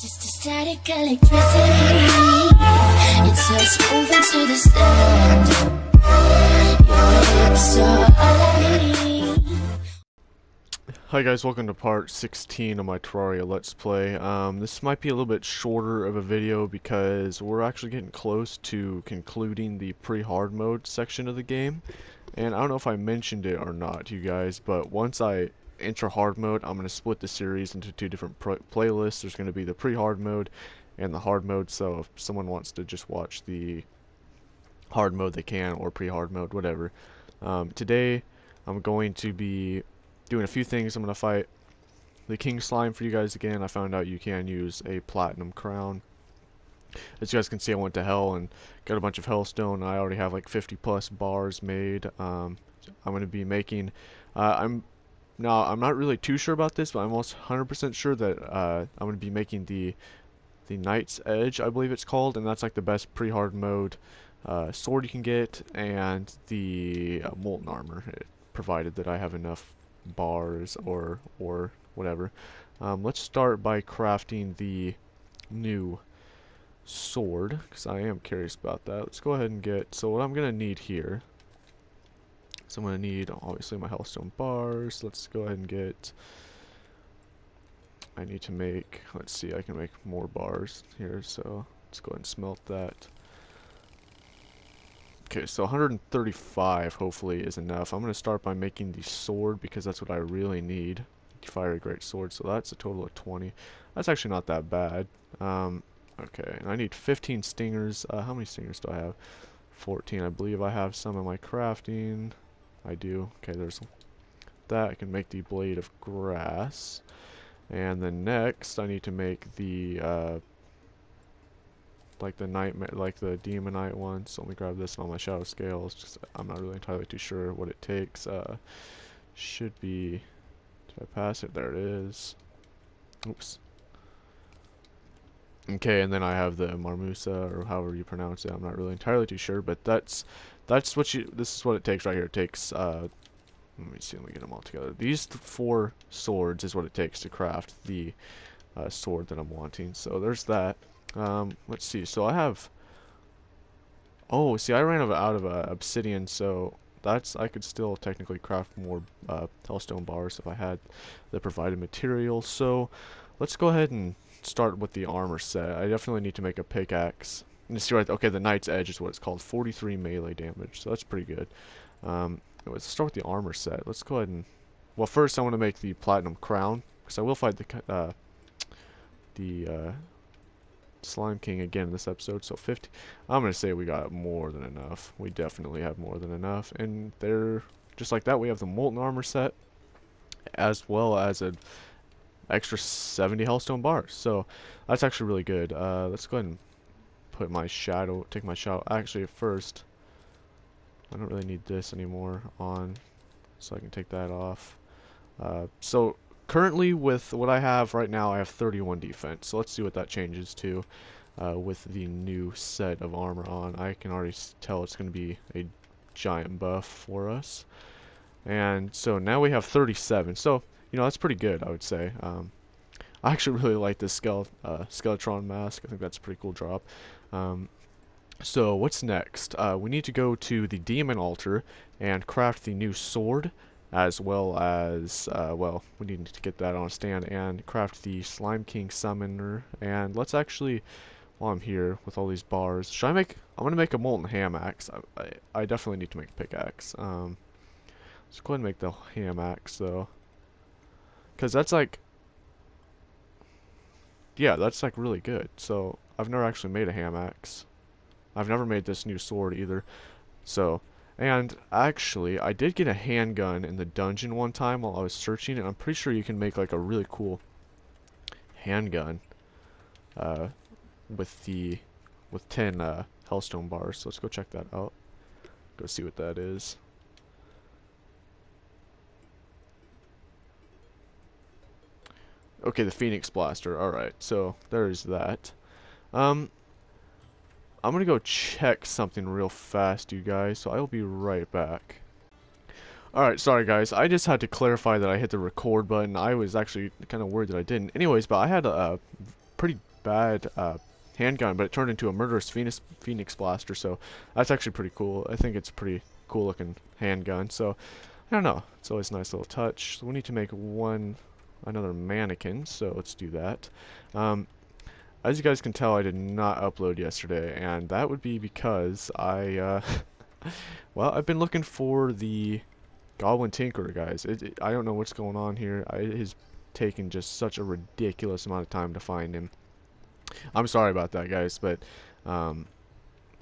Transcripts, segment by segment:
just a static electricity. It's us moving to the stand. Your hips are all I need. Hi guys, welcome to part 16 of my Terraria Let's Play. This might be a little bit shorter of a video because we're actually getting close to concluding the pre-hard mode section of the game. And I don't know if I mentioned it or not, you guys, but once I enter hard mode, I'm going to split the series into two different playlists. There's going to be the pre-hard mode and the hard mode, so if someone wants to just watch the hard mode they can, or pre-hard mode, whatever. Today I'm going to be doing a few things. I'm going to fight the king slime for you guys again. I found out you can use a platinum crown. As you guys can see, I went to hell and got a bunch of hellstone. I already have like 50 plus bars made. I'm going to be making I'm not really too sure about this, but I'm almost 100% sure that I'm going to be making the Knight's Edge, I believe it's called, and that's like the best pre-hard mode sword you can get, and the molten armor, provided that I have enough bars or whatever. Let's start by crafting the new sword, because I am curious about that. Let's go ahead and get, so what I'm going to need here, so I'm going to need obviously my hellstone bars. Let's go ahead and get, I need to make, let's see, I can make more bars here, so let's go ahead and smelt that. Okay, so 135 hopefully is enough. I'm going to start by making the sword because that's what I really need. Fiery great sword, so that's a total of 20. That's actually not that bad. Okay, and I need 15 stingers. How many stingers do I have? 14. I believe I have some in my crafting. I do. Okay, there's that. I can make the blade of grass. And then next, I need to make the like the demonite one. So let me grab this on my shadow scales. Just, I'm not really entirely too sure what it takes. Should be. Did I pass it? There it is. Oops. Okay, and then I have the marmusa, or however you pronounce it. I'm not really entirely too sure, but that's what you. This is what it takes right here. It takes. Let me see. Let me get them all together. These 4 swords is what it takes to craft the sword that I'm wanting. So there's that. Let's see. So I have. Oh, see, I ran out of obsidian, so that's, I could still technically craft more hellstone bars if I had the provided material. So let's go ahead and start with the armor set. I definitely need to make a pickaxe. And you see right, okay, the Knight's Edge is what it's called. 43 melee damage, so that's pretty good. Let's start with the armor set. Let's go ahead and, well, first I want to make the platinum crown, because I will fight the Slime King again in this episode. So 50. I'm gonna say we got more than enough. We definitely have more than enough. And there, just like that, we have the molten armor set, as well as an extra 70 hellstone bars. So that's actually really good. Let's go ahead and put my shadow. Take my shadow. Actually, first, I don't really need this anymore on, so I can take that off. So currently, with what I have right now, I have 31 defense. So let's see what that changes to with the new set of armor on. I can already tell it's going to be a giant buff for us. And so now we have 37. So, you know, that's pretty good, I would say. I actually really like this Skeletron mask. I think that's a pretty cool drop. So what's next? We need to go to the demon altar and craft the new sword, as well as, well, we need to get that on a stand and craft the Slime King Summoner. And let's actually, while I'm here with all these bars, I'm going to make a molten ham axe. I definitely need to make a pickaxe. Let's go ahead and make the ham axe, though. Because that's like, yeah, that's like really good. So, I've never actually made a ham axe. I've never made this new sword either. So, and actually, I did get a handgun in the dungeon one time while I was searching, and I'm pretty sure you can make like a really cool handgun with 10 hellstone bars. So let's go check that out. Go see what that is. Okay, the Phoenix Blaster. Alright, so there's that. I'm gonna go check something real fast, you guys, so I'll be right back. Alright, sorry guys, I just had to clarify that I hit the record button. I was actually kind of worried that I didn't. Anyways, but I had a pretty bad handgun, but it turned into a murderous Phoenix blaster, so that's actually pretty cool. I think it's a pretty cool looking handgun, so I don't know. It's always a nice little touch. So we need to make another mannequin, so let's do that. As you guys can tell, I did not upload yesterday, and that would be because I, well, I've been looking for the Goblin Tinkerer, guys. I don't know what's going on here. It has taken just such a ridiculous amount of time to find him. I'm sorry about that, guys, but I'm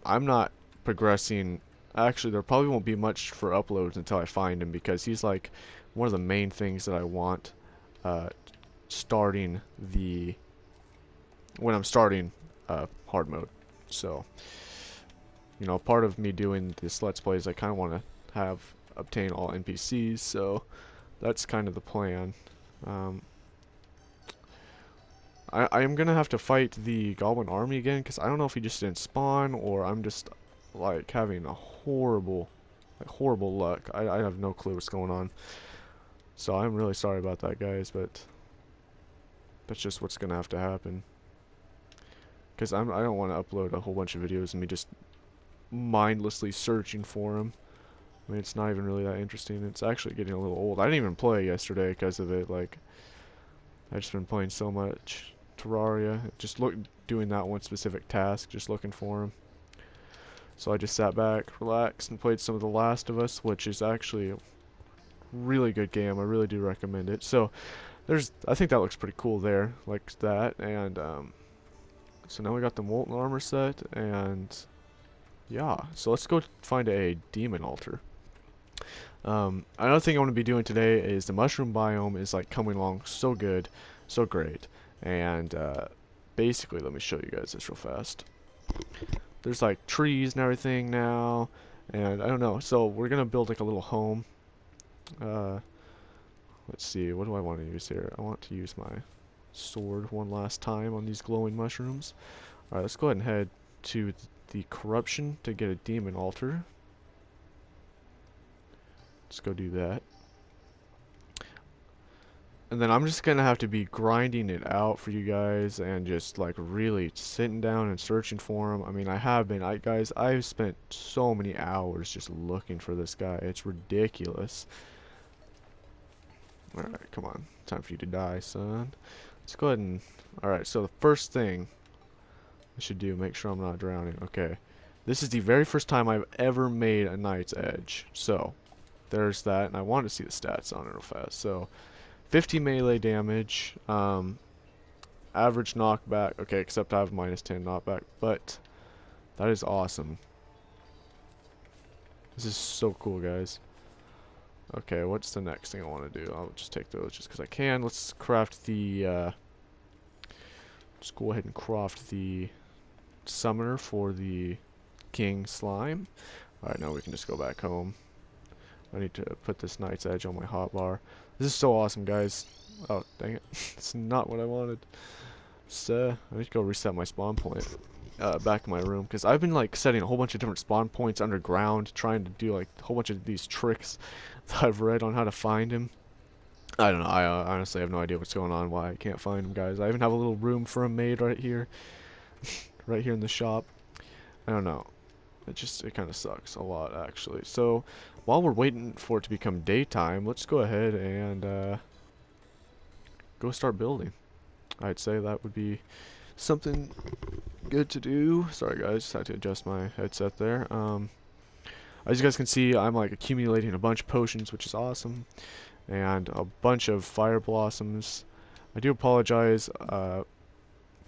not progressing. Actually, there probably won't be much for uploads until I find him, because he's like one of the main things that I want starting when I'm starting hard mode. So, you know, part of me doing this Let's Play is I kind of want to obtain all NPCs, so that's kind of the plan. I am gonna have to fight the Goblin army again, because I don't know if he just didn't spawn, or I'm just like having a horrible luck. I have no clue what's going on. So I'm really sorry about that, guys, but that's just what's gonna have to happen. Because I don't want to upload a whole bunch of videos and me just mindlessly searching for him. I mean, it's not even really that interesting. It's actually getting a little old. I didn't even play yesterday because of it. Like, I've just been playing so much Terraria. Just doing that one specific task, just looking for him. So I just sat back, relaxed, and played some of The Last of Us, which is actually a really good game. I really do recommend it. So I think that looks pretty cool there, like that. And so now we got the Molten armor set, and yeah. So let's go find a demon altar. Another thing I want to be doing today is the mushroom biome is like coming along so good, so great, and basically, let me show you guys this real fast. There's like trees and everything now, and I don't know. So we're gonna build like a little home. Let's see, what do I want to use here? I want to use my sword one last time on these glowing mushrooms. Alright, let's go ahead and head to the corruption to get a demon altar. Let's go do that. And then I'm just gonna have to be grinding it out for you guys and just like really sitting down and searching for him. I mean, I have been. Guys, I've spent so many hours just looking for this guy. It's ridiculous. Alright, come on. Time for you to die, son. Let's go ahead and... Alright, so the first thing I should do, make sure I'm not drowning. Okay. This is the very first time I've ever made a Knight's Edge. So, there's that. And I wanted to see the stats on it real fast. So, 50 melee damage. Average knockback. Okay, except I have -10 knockback. But, that is awesome. This is so cool, guys. Okay, what's the next thing I want to do? I'll just take those just because I can. Let's craft the... Let's go ahead and craft the summoner for the king slime. Alright, now we can just go back home. I need to put this Knight's Edge on my hotbar. This is so awesome, guys. Oh, dang it. It's not what I wanted. So, I need to go reset my spawn point back in my room, because I've been like setting a whole bunch of different spawn points underground, trying to do like a whole bunch of these tricks that I've read on how to find him. I don't know. I honestly have no idea what's going on, why I can't find him, guys. I even have a little room for him made right here. Right here in the shop. I don't know. It kind of sucks a lot, actually. So, while we're waiting for it to become daytime, let's go ahead and go start building. I'd say that would be something good to do. Sorry, guys. Just had to adjust my headset there. As you guys can see, I'm like accumulating a bunch of potions, which is awesome. And a bunch of fire blossoms. I do apologize how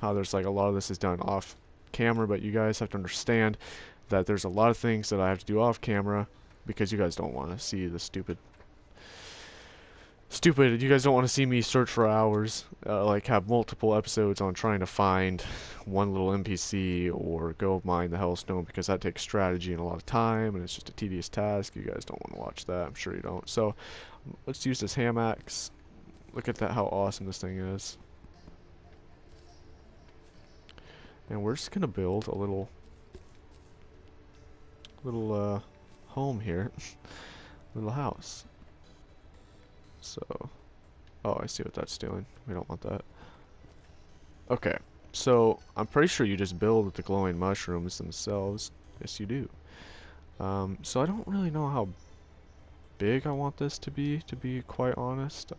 there's like a lot of this is done off camera, but you guys have to understand that there's a lot of things that I have to do off camera because you guys don't want to see the stupid, you guys don't want to see me search for hours, like have multiple episodes on trying to find one little NPC or go mine the Hellstone, because that takes strategy and a lot of time, and it's just a tedious task. You guys don't want to watch that. I'm sure you don't. So let's use this ham axe. Look at that, how awesome this thing is. And we're just gonna build a little home here. Little house. So, oh, I see what that's doing. We don't want that. Okay, So I'm pretty sure you just build with the glowing mushrooms themselves. Yes, you do. So I don't really know how big I want this to be quite honest.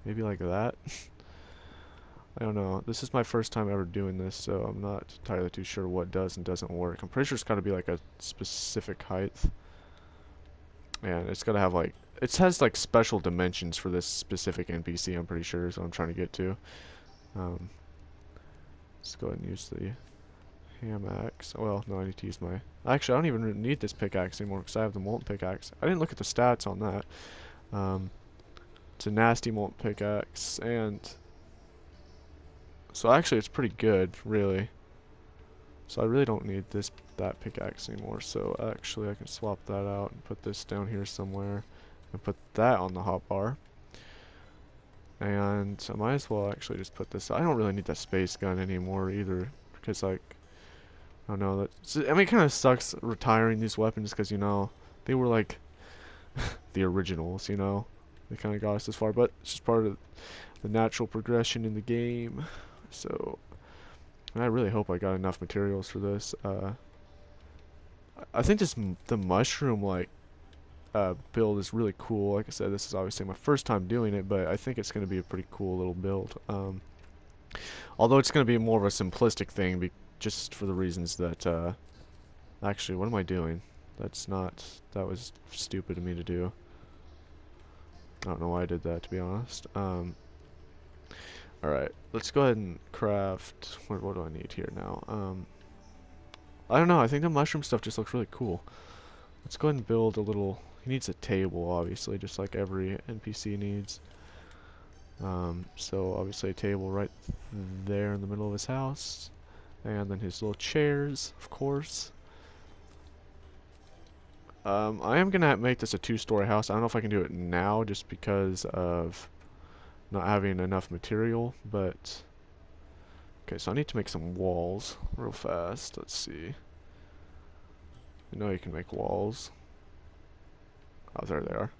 Maybe like that. I don't know. This is my first time ever doing this, so I'm not entirely too sure what does and doesn't work. I'm pretty sure it's got to be like a specific height. And it's got to have like, it has like special dimensions for this specific NPC, I'm pretty sure is what I'm trying to get to. Let's go ahead and use the ham axe. Well, no, I need to use my... Actually, I don't even need this pickaxe anymore because I have the molten pickaxe. I didn't look at the stats on that. It's a nasty molten pickaxe, and... So actually, it's pretty good, really. So I really don't need that pickaxe anymore. So actually, I can swap that out and put this down here somewhere. And put that on the hotbar. And I might as well actually just put this... I don't really need that space gun anymore either. Because, like... I don't know, I mean, it kind of sucks retiring these weapons because, you know, they were like the originals, you know. They kind of got us this far, but it's just part of the natural progression in the game. So, and I really hope I got enough materials for this. I think the mushroom, like, build is really cool. Like I said, this is obviously my first time doing it, but I think it's going to be a pretty cool little build. Although it's going to be more of a simplistic thing, just for the reasons that, actually, what am I doing? That was stupid of me to do. I don't know why I did that, to be honest. Alright, let's go ahead and craft, what do I need here now? I don't know, I think the mushroom stuff just looks really cool. Let's go ahead and build a little, he needs a table, obviously, just like every NPC needs. So obviously a table right there in the middle of his house. And then his little chairs, of course. I am gonna make this a 2-story house. I don't know if I can do it now just because of not having enough material, but... Okay, so I need to make some walls real fast. Let's see. I know you can make walls. Oh, there they are.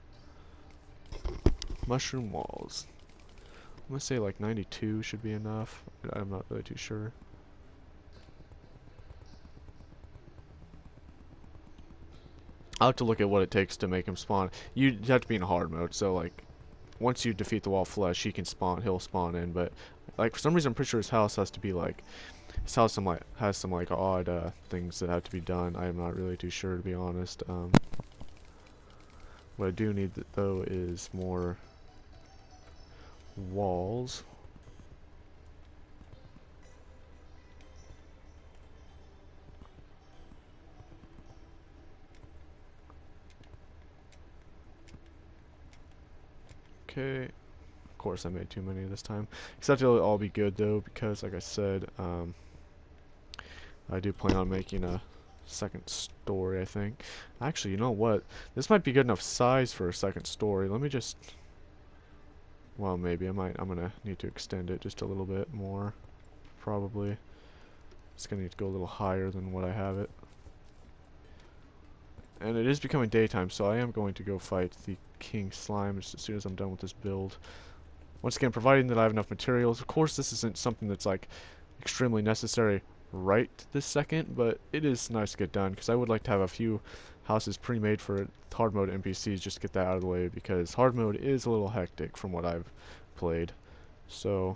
Mushroom walls. I'm gonna say like 92 should be enough. I'm not really too sure. I'll have to look at what it takes to make him spawn. You have to be in hard mode, so like, once you defeat the wall of flesh, he'll spawn in, but like for some reason I'm pretty sure his house has to be like, his house has some like odd things that have to be done. I am not really too sure, to be honest. What I do need though is more walls. Okay, of course I made too many this time. Except it'll all be good though, because like I said, I do plan on making a second story, I think. Actually, you know what? This might be good enough size for a second story. Let me just... Well, maybe I'm gonna need to extend it just a little bit more. Probably. It's gonna need to go a little higher than what I have it. And it is becoming daytime, so I am going to go fight the King Slime just as soon as I'm done with this build. Once again, providing that I have enough materials. Of course, this isn't something that's like extremely necessary right this second, but it is nice to get done because I would like to have a few houses pre-made for hard mode NPCs just to get that out of the way, because hard mode is a little hectic from what I've played. So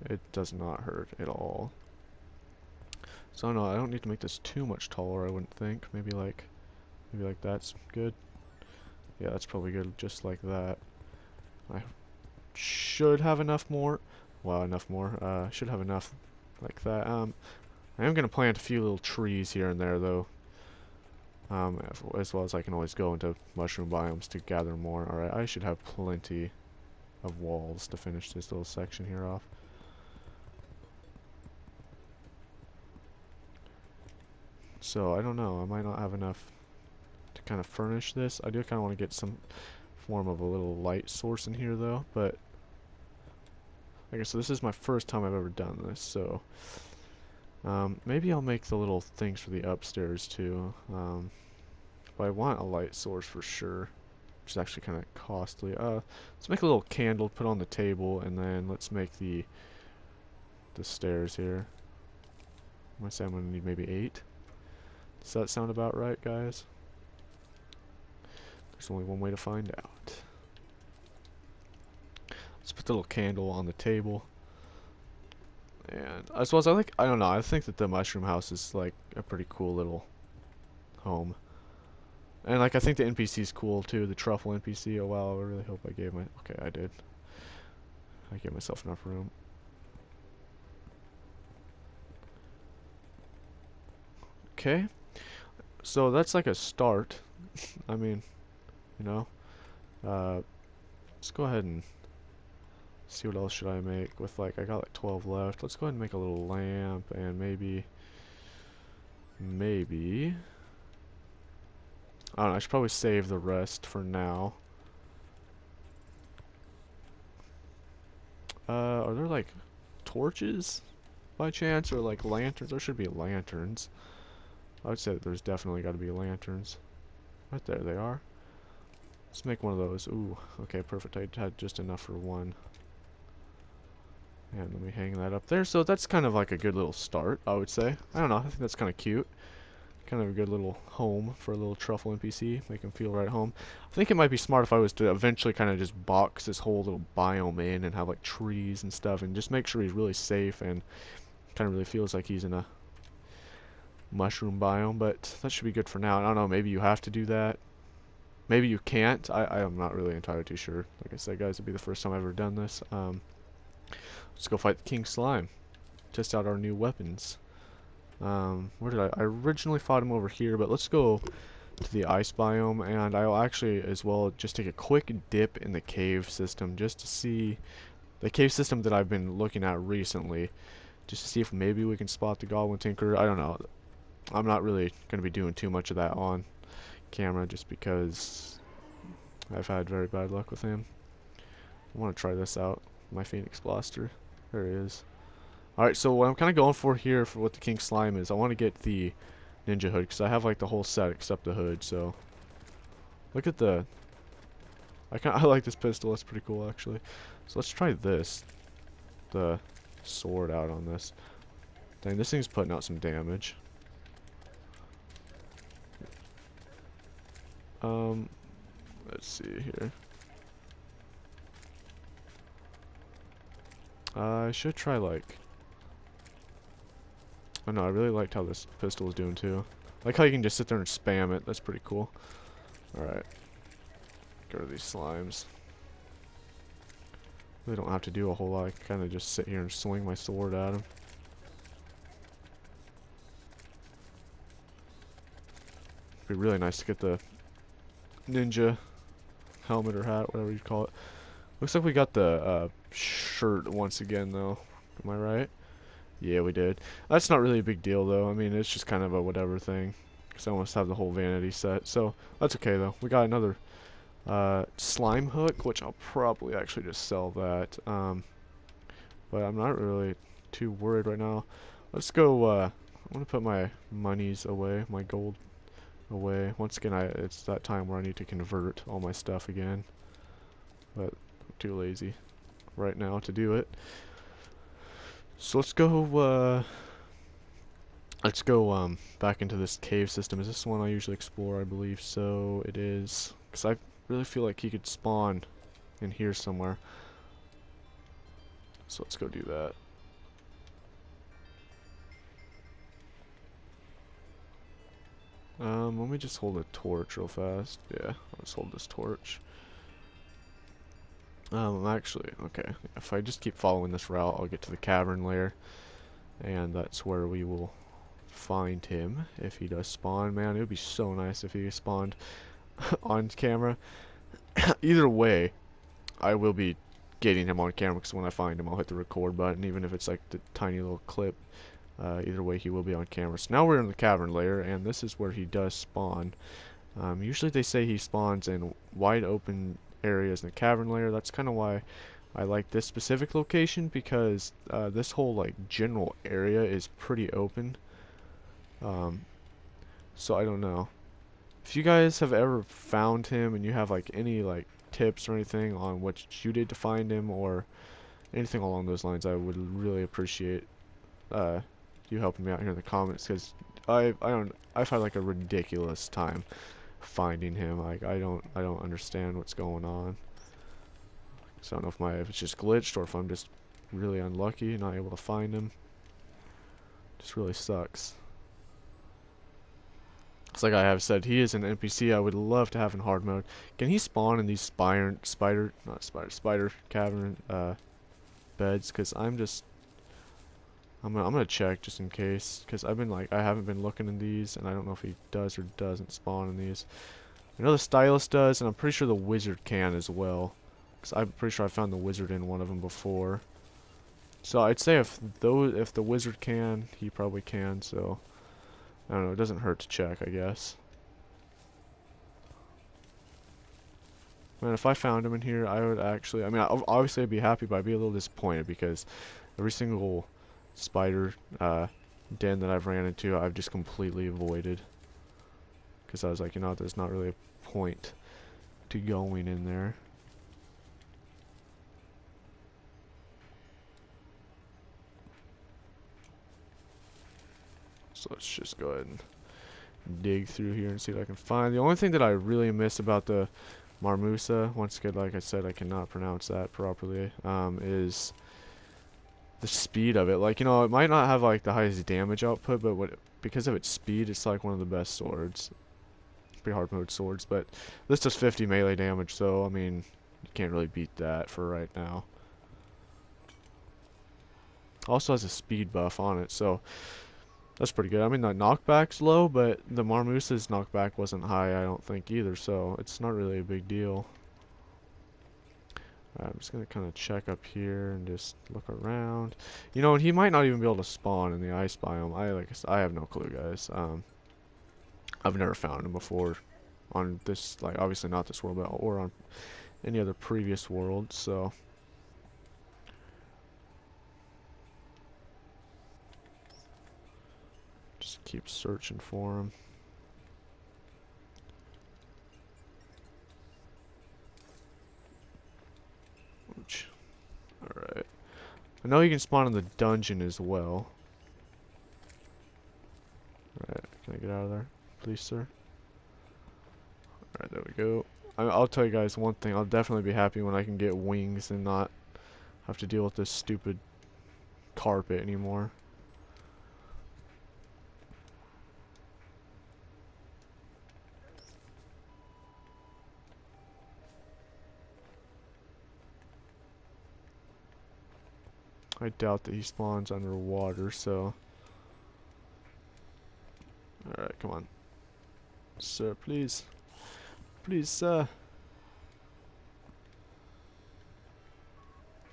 it does not hurt at all. So no, I don't need to make this too much taller, I wouldn't think. Maybe like that's good. Yeah, that's probably good, just like that. I should have enough more. Wow, enough more. Should have enough like that. I am gonna plant a few little trees here and there, though. As well as I can always go into mushroom biomes to gather more. Alright, I should have plenty of walls to finish this little section here off. So, I don't know. I might not have enough to kind of furnish this. I do kind of want to get some form of a little light source in here, though. But, like I said, this is my first time I've ever done this, so... maybe I'll make the little things for the upstairs too. But I want a light source for sure, which is actually kind of costly. Let's make a little candle, put on the table, and then let's make the the stairs here. I'm gonna say I'm gonna need maybe 8. Does that sound about right, guys? There's only one way to find out. Let's put the little candle on the table. And as well as I don't know, I think that the mushroom house is like a pretty cool little home. And like I think the NPC is cool too, the truffle NPC. Oh wow, I really hope I gave my okay, I did. I gave myself enough room. Okay. So that's like a start. I mean, you know. Let's go ahead and see what else should I make with like I got like 12 left. Let's go ahead and make a little lamp and maybe I don't know, I should probably save the rest for now. Are there like torches by chance or like lanterns? There should be lanterns. I would say that there's definitely got to be lanterns. Right there they are. Let's make one of those. Ooh, okay, perfect. I had just enough for one. And let me hang that up there. So that's kind of like a good little start, I would say. I don't know, I think that's kind of cute. Kind of a good little home for a little truffle NPC. Make him feel right at home. I think it might be smart if I was to eventually kind of just box this whole little biome in and have like trees and stuff and just make sure he's really safe and kind of really feels like he's in a mushroom biome, but that should be good for now. I don't know, maybe you have to do that. Maybe you can't. I am not really entirely too sure. Like I said, guys, it'll be the first time I've ever done this. Let's go fight the King Slime. Test out our new weapons. Where did I originally fought him over here, but let's go to the ice biome, and I'll actually as well just take a quick dip in the cave system just to see the cave system that I've been looking at recently, just to see if maybe we can spot the Goblin Tinker. I don't know. I'm not really going to be doing too much of that on camera just because I've had very bad luck with him. I want to try this out. My Phoenix Blaster. There he is. Alright, so what I'm kind of going for here for what the King Slime is, I want to get the Ninja Hood, because I have like the whole set except the hood, so look at the I like this pistol, it's pretty cool actually. So let's try this, the sword out on this. Dang, this thing's putting out some damage. Let's see here. I should try like oh no, I really liked how this pistol is doing too. I like how you can just sit there and spam it. That's pretty cool. Alright. Go to these slimes. Really don't have to do a whole lot. I can kind of just sit here and swing my sword at them. It'd be really nice to get the ninja helmet or hat, whatever you call it. Looks like we got the shirt once again though. Am I right? Yeah, we did. That's not really a big deal though. I mean, it's just kind of a whatever thing. Because I almost have the whole vanity set. So, that's okay though. We got another slime hook, which I'll probably actually just sell that. But I'm not really too worried right now. Let's go, I want to put my monies away, my gold away. Once again, it's that time where I need to convert all my stuff again. But I'm too lazy right now to do it. So let's go back into this cave system. Is this the one I usually explore? I believe so. It is, because I really feel like he could spawn in here somewhere. So let's go do that. Let me just hold a torch real fast. Yeah, let's hold this torch. Actually, okay, if I just keep following this route, I'll get to the cavern layer, and that's where we will find him if he does spawn. Man, it would be so nice if he spawned on camera. Either way, I will be getting him on camera, because when I find him, I'll hit the record button, even if it's like the tiny little clip. Either way, he will be on camera. So now we're in the cavern layer, and this is where he does spawn. Usually they say he spawns in wide open areas in the cavern layer. That's kind of why I like this specific location, because this whole like general area is pretty open. So I don't know if you guys have ever found him and you have like any like tips or anything on what you did to find him, or anything along those lines, I would really appreciate you helping me out here in the comments, because I've had like a ridiculous time finding him. Like I don't understand what's going on. So I don't know if it's just glitched or if I'm just really unlucky, not able to find him. Just really sucks. It's like I have said, he is an NPC I would love to have in hard mode. Can he spawn in these spider cavern beds? Because I'm gonna check just in case, because I haven't been looking in these, and I don't know if he does or doesn't spawn in these. I know the stylist does, and I'm pretty sure the wizard can as well, because I'm pretty sure I found the wizard in one of them before. So I'd say if the wizard can, he probably can. So I don't know. It doesn't hurt to check, I guess. Man, if I found him in here, I would actually. I mean, obviously I'd be happy, but I'd be a little disappointed because every single spider den that I've ran into, I've just completely avoided. Because I was like, you know, there's not really a point to going in there. So let's just go ahead and dig through here and see what I can find. The only thing that I really miss about the Marmusa, once again, like I said, I cannot pronounce that properly, is the speed of it. Like, you know, it might not have like the highest damage output, but because of its speed, it's like one of the best swords. Pretty hard mode swords, but this does 50 melee damage, so I mean, you can't really beat that for right now. Also has a speed buff on it, so that's pretty good. I mean, the knockback's low, but the Marmusa's knockback wasn't high, I don't think, either, so it's not really a big deal. I'm just going to kind of check up here and just look around. You know, and he might not even be able to spawn in the ice biome. I have no clue, guys. I've never found him before on this, like, obviously not this world, but or on any other previous world, so. Just keep searching for him. Ouch. Alright. I know you can spawn in the dungeon as well. Alright, can I get out of there? Please, sir. Alright, there we go. I'll tell you guys one thing. I'll definitely be happy when I can get wings and not have to deal with this stupid carpet anymore. I doubt that he spawns underwater, so. Alright, come on. Sir, please. Please, sir.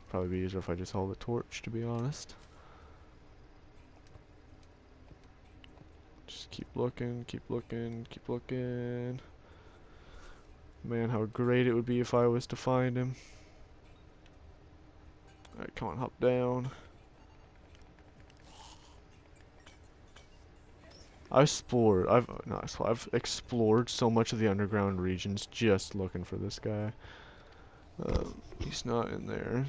Probably be easier if I just hold the torch, to be honest. Just keep looking, keep looking, keep looking. Man, how great it would be if I was to find him. Alright, come on, hop down. I've explored so much of the underground regions just looking for this guy. He's not in there.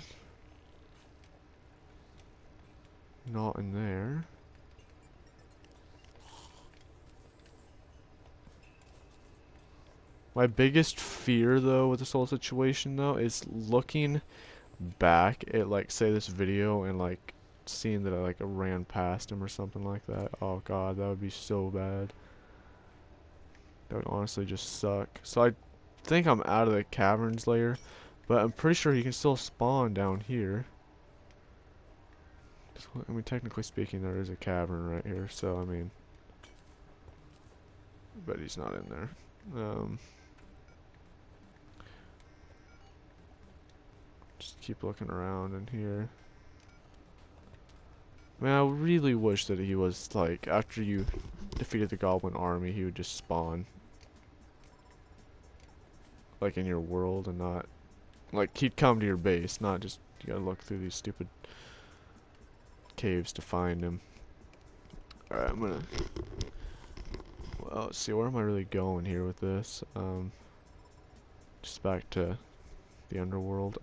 Not in there. My biggest fear, though, with this whole situation, though, is looking back at, like, say this video and, like, seeing that I, like, ran past him or something like that. Oh god, that would be so bad. That would honestly just suck. So I think I'm out of the caverns layer, but I'm pretty sure he can still spawn down here. I mean, technically speaking, there is a cavern right here, so I mean, but he's not in there. Just keep looking around in here. Man, I really wish that he was, like, after you defeated the goblin army, he would just spawn. Like, in your world and not, like, he'd come to your base, not just, you gotta look through these stupid caves to find him. Alright, I'm gonna, well, let's see, where am I really going here with this? Just back to the underworld.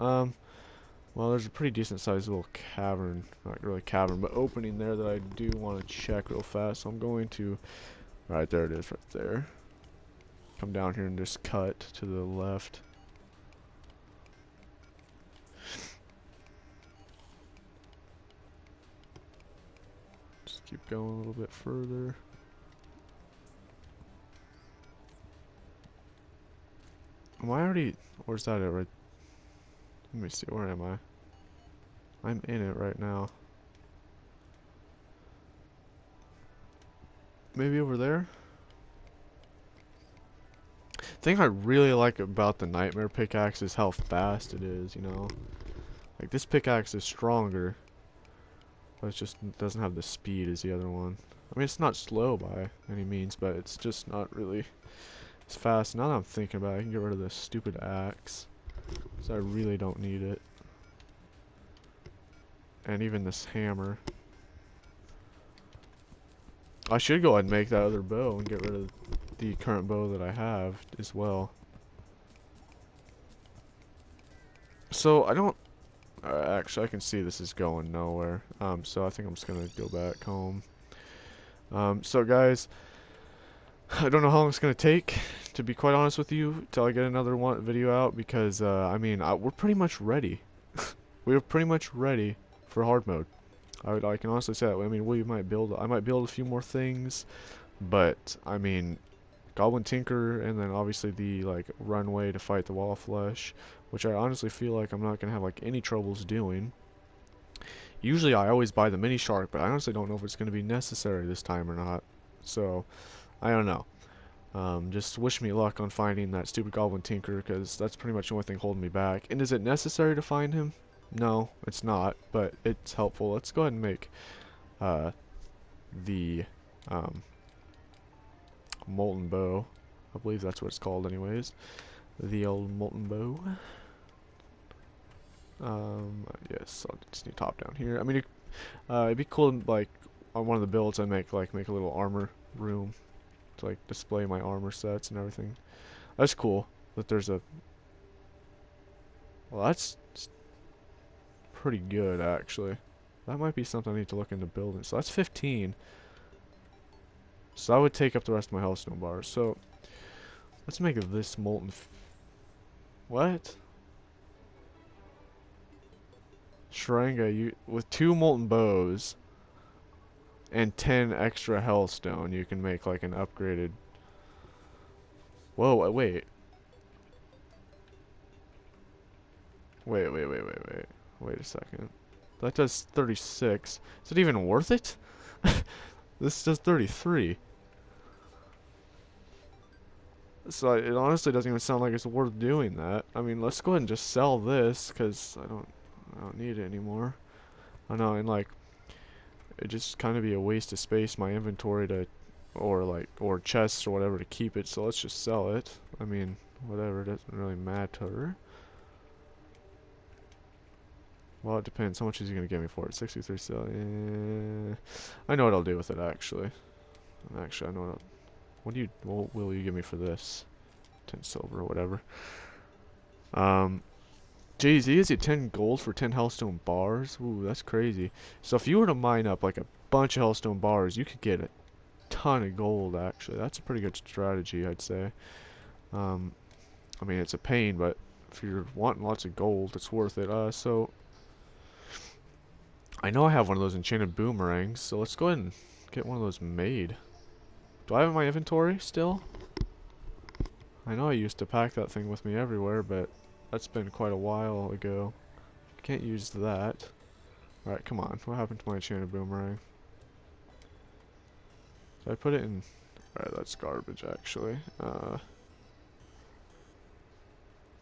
Well, there's a pretty decent sized little cavern, not really cavern, but opening there that I do want to check real fast. So I'm going to, right there it is, right there. Come down here and just cut to the left. Just keep going a little bit further. Am I already, where's that at right? Let me see, where am I? I'm in it right now. Maybe over there? Thing I really like about the nightmare pickaxe is how fast it is, you know? Like, this pickaxe is stronger, but it just doesn't have the speed as the other one. I mean, it's not slow by any means, but it's just not really as fast. Now that I'm thinking about it, I can get rid of this stupid axe, because I really don't need it. And even this hammer. I should go ahead and make that other bow and get rid of the current bow that I have as well. So I don't actually I can see this is going nowhere. So I think I'm just gonna go back home. So guys, I don't know how long it's gonna take, to be quite honest with you, till I get another video out, because I mean we're pretty much ready. We're pretty much ready for hard mode. I can honestly say that. I mean, I might build a few more things, but I mean, Goblin Tinker, and then obviously the like runway to fight the wall of flesh, which I honestly feel like I'm not gonna have like any troubles doing. Usually I always buy the mini shark, but I honestly don't know if it's gonna be necessary this time or not. So I don't know. Just wish me luck on finding that stupid Goblin Tinker, because that's pretty much the only thing holding me back. And is it necessary to find him? No, it's not, but it's helpful. Let's go ahead and make the Molten Bow. I believe that's what it's called anyways. The old Molten Bow. Yes, I'll just need to hop down here. I mean, it'd be cool, like, on one of the builds I make a little armor room to, like, display my armor sets and everything. That's cool that there's a... Well, that's pretty good, actually. That might be something I need to look into building. So that's 15. So that would take up the rest of my hellstone bars. So let's make this molten. What? Shranga, with 2 molten bows and 10 extra hellstone, you can make like an upgraded. Whoa! Wait. Wait a second. That does 36. Is it even worth it? This does 33. So it honestly doesn't even sound like it's worth doing that. I mean, let's go ahead and just sell this, because I don't need it anymore. I know, and like, it just kind of be a waste of space, my inventory to, or chests or whatever to keep it. So let's just sell it. I mean, whatever, it doesn't really matter. Well, it depends. How much is he going to give me for it? 63 sell. I know what I'll do with it, actually. Actually, I know what will you give me for this? 10 silver or whatever. Jay-Z, is it 10 gold for 10 hellstone bars? Ooh, that's crazy. So if you were to mine up like a bunch of hellstone bars, you could get a ton of gold, actually. That's a pretty good strategy, I'd say. I mean, it's a pain, but if you're wanting lots of gold, it's worth it. So I know I have one of those enchanted boomerangs, so let's go ahead and get one of those made. Do I have it in my inventory still? I know I used to pack that thing with me everywhere, but that's been quite a while ago. Can't use that. Alright, come on. What happened to my enchanted boomerang? Did I put it in... Alright, that's garbage, actually.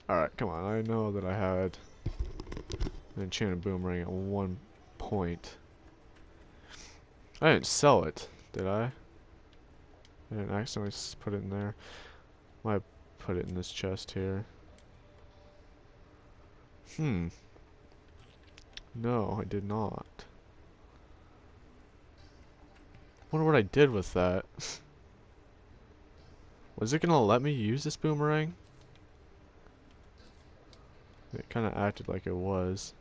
Alright, come on. I know that I had an enchanted boomerang at one point. I didn't sell it, did I? I didn't accidentally put it in there. Might put it in this chest here. No, I did not. Wonder what I did with that. Was it gonna let me use this boomerang? It kind of acted like it was.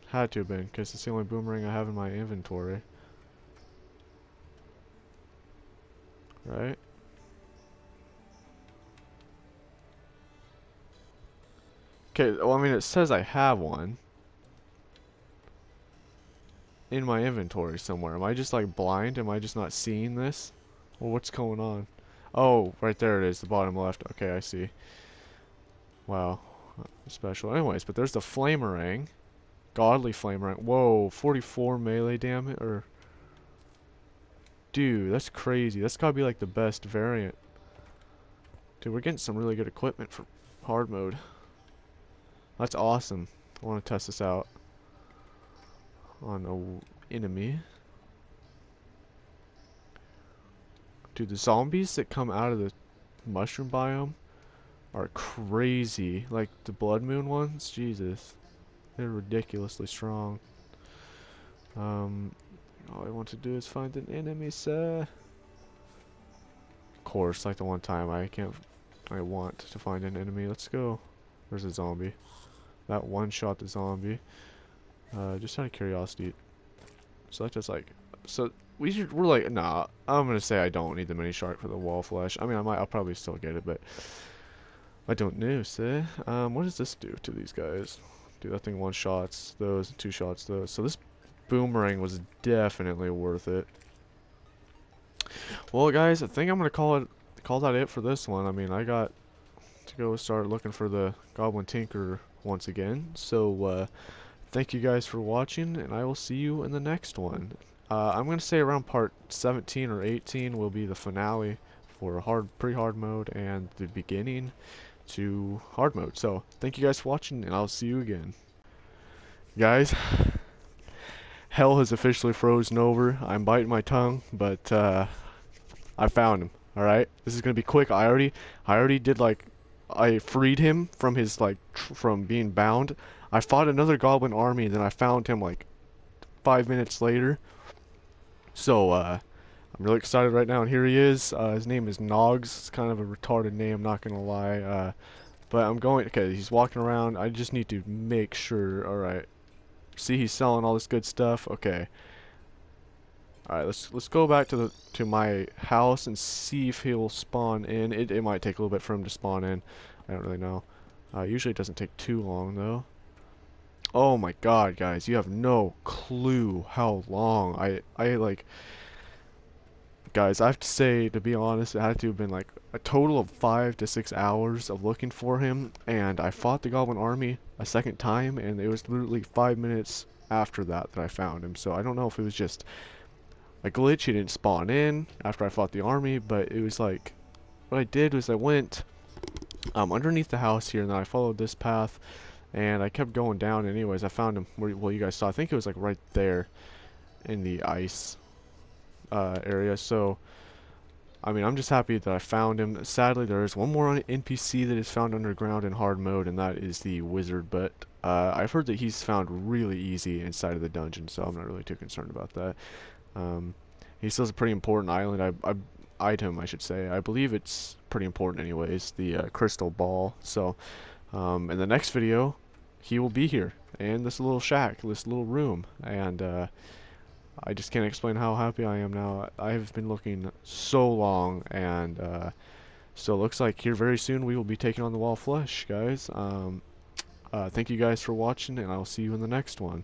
Had to have been, because it's the only boomerang I have in my inventory. Right? Okay, well, I mean, it says I have one in my inventory somewhere. Am I just, like, blind? Am I just not seeing this? Well, what's going on? Oh, right there it is, the bottom left. Okay, I see. Wow. Special. Anyways, but there's the flamerang. Godly flamerang. Whoa, 44 melee damage? Or... Dude, that's crazy. That's gotta be, like, the best variant. Dude, we're getting some really good equipment for hard mode. That's awesome. I want to test this out on a enemy. Dude, the zombies that come out of the mushroom biome are crazy. Like the blood moon ones, Jesus, they're ridiculously strong. All I want to do is find an enemy, sir. Of course, like the one time I want to find an enemy. Let's go. There's a zombie. That one shot the zombie. Just out of curiosity. So that's just like, so we're like, nah, I'm gonna say I don't need the mini shark for the wall flesh. I mean, I'll probably still get it, but I don't know, say. What does this do to these guys? Dude, that thing one shots those, two shots those. So this boomerang was definitely worth it. Well, guys, I think I'm gonna call that it for this one. I mean, I got to go start looking for the Goblin Tinker once again. So, thank you guys for watching, and I will see you in the next one. I'm going to say around part 17 or 18 will be the finale for pre-hard mode and the beginning to hard mode. So, thank you guys for watching, and I'll see you again. Guys, hell has officially frozen over. I'm biting my tongue, but I found him. Alright? This is going to be quick. I already did, like, I freed him from his, like, from being bound. I fought another goblin army, and then I found him, like, 5 minutes later. So, I'm really excited right now, and here he is. His name is Nogs. It's kind of a retarded name, I'm not gonna lie. But I'm going, okay, he's walking around. I just need to make sure. Alright. See, he's selling all this good stuff. Okay. Alright, let's go back to my house and see if he'll spawn in. It might take a little bit for him to spawn in. I don't really know. Usually it doesn't take too long, though. Oh my god, guys, you have no clue how long I like, guys, I have to say, to be honest, it had to have been like a total of 5 to 6 hours of looking for him, and I fought the goblin army a second time, and it was literally 5 minutes after that I found him. So I don't know if it was just a glitch, he didn't spawn in after I fought the army, but it was like, what I did was I went underneath the house here, and then I followed this path. And I kept going down. Anyways, I found him where, well, you guys saw. I think it was like right there in the ice area. So, I mean, I'm just happy that I found him. Sadly, there is one more NPC that is found underground in hard mode, and that is the wizard. But I've heard that he's found really easy inside of the dungeon, so I'm not really too concerned about that. He still has a pretty important island. Item, I should say. I believe it's pretty important anyways. The crystal ball. So, in the next video, he will be here in this little shack, this little room, and I just can't explain how happy I am now. I have been looking so long, and so it looks like here very soon we will be taking on the wall flesh, guys. Thank you guys for watching, and I'll see you in the next one.